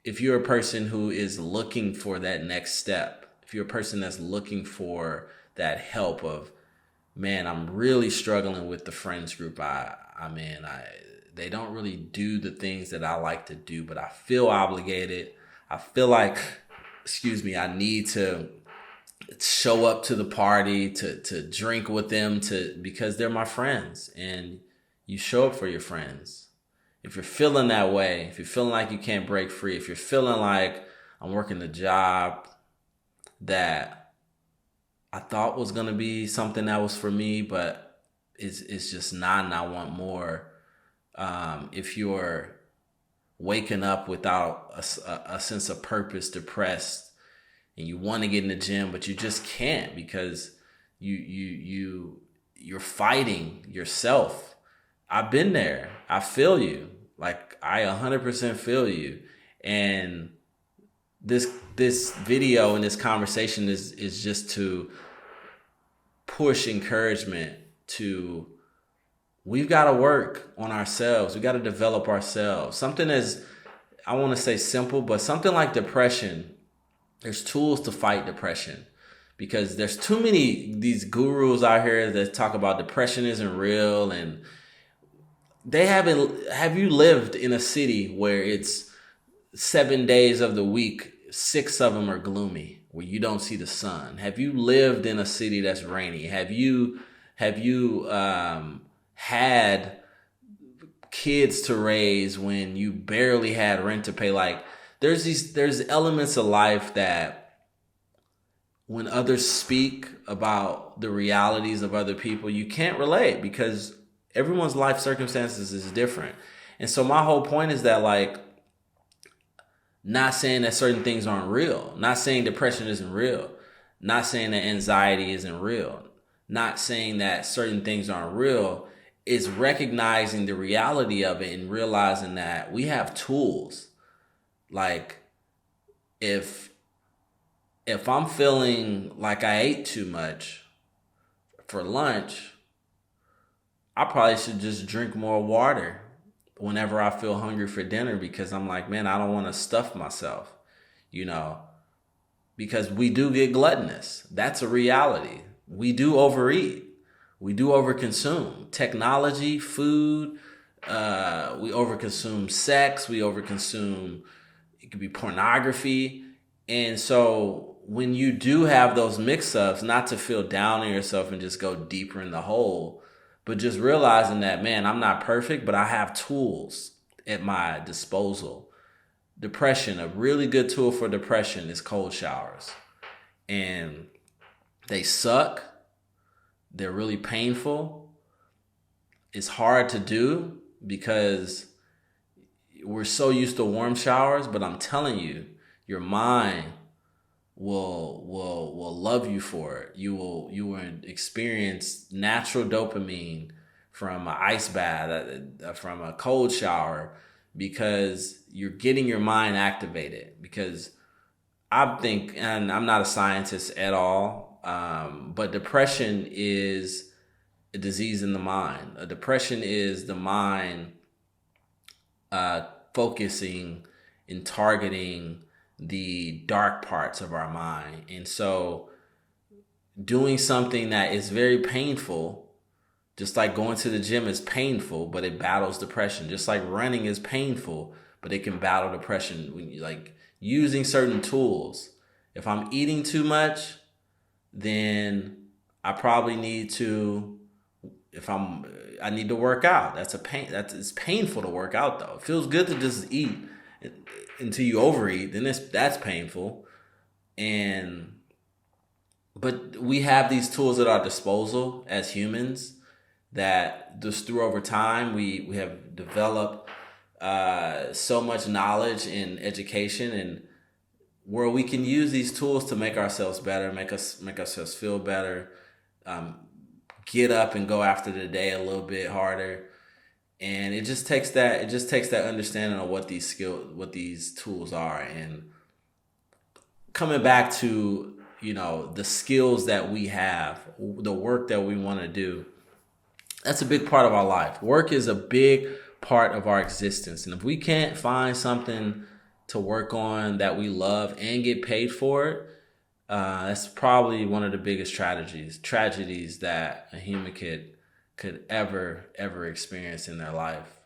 if you're a person who is looking for that next step, if you're a person that's looking for that help of, man, I'm really struggling with the friends group I'm in. They don't really do the things that I like to do, but I feel obligated. I feel like, excuse me, I need to show up to the party, to drink with them, because they're my friends, and you show up for your friends. If you're feeling that way, if you're feeling like you can't break free, if you're feeling like I'm working a job that I thought was going to be something that was for me, but it's just not, and I want more. If you're waking up without a sense of purpose, depressed, and you want to get in the gym, but you just can't because you're fighting yourself. I've been there. I feel you. Like, I 100% feel you. And this video and this conversation is just to push encouragement to, we've got to work on ourselves. We got to develop ourselves. Something as, I want to say simple, but something like depression, there's tools to fight depression, because there's too many these gurus out here that talk about depression isn't real, and they haven't. Have you lived in a city where it's 7 days of the week, 6 of them are gloomy, where you don't see the sun? Have you lived in a city that's rainy? Have you had kids to raise when you barely had rent to pay? Like, there's elements of life that when others speak about the realities of other people, you can't relate because everyone's life circumstances is different. And so my whole point is that, like, not saying that certain things aren't real, not saying depression isn't real, not saying that anxiety isn't real, not saying that certain things aren't real, is recognizing the reality of it and realizing that we have tools. Like, if I'm feeling like I ate too much for lunch, I probably should just drink more water whenever I feel hungry for dinner, because I'm like, man, I don't want to stuff myself, because we do get gluttonous. That's a reality. We do overeat. We do overconsume technology, food. We overconsume sex. We overconsume, it could be pornography. And so when you do have those mix-ups, not to feel down on yourself and just go deeper in the hole, but just realizing that, man, I'm not perfect, but I have tools at my disposal. Depression, a really good tool for depression is cold showers. And they suck. They're really painful. It's hard to do because we're so used to warm showers, but I'm telling you, your mind will love you for it. You will experience natural dopamine from an ice bath, from a cold shower, because you're getting your mind activated. Because I think, and I'm not a scientist at all, but depression is a disease in the mind. A depression is the mind focusing and targeting the dark parts of our mind. And so doing something that is very painful, just like going to the gym is painful, but it battles depression. Just like running is painful, but it can battle depression. When you, like, using certain tools. If I'm eating too much, then I probably need to, I need to work out. It's painful to work out though. It feels good to just eat until you overeat, then that's painful. But we have these tools at our disposal as humans that just through over time we have developed so much knowledge and education, and where we can use these tools to make ourselves better, make ourselves feel better, get up and go after the day a little bit harder. And it just takes that understanding of what these tools are, and coming back to, the skills that we have, the work that we want to do. That's a big part of our life. Work is a big part of our existence. And if we can't find something to work on that we love and get paid for it, that's probably one of the biggest tragedies that a human could ever experience in their life.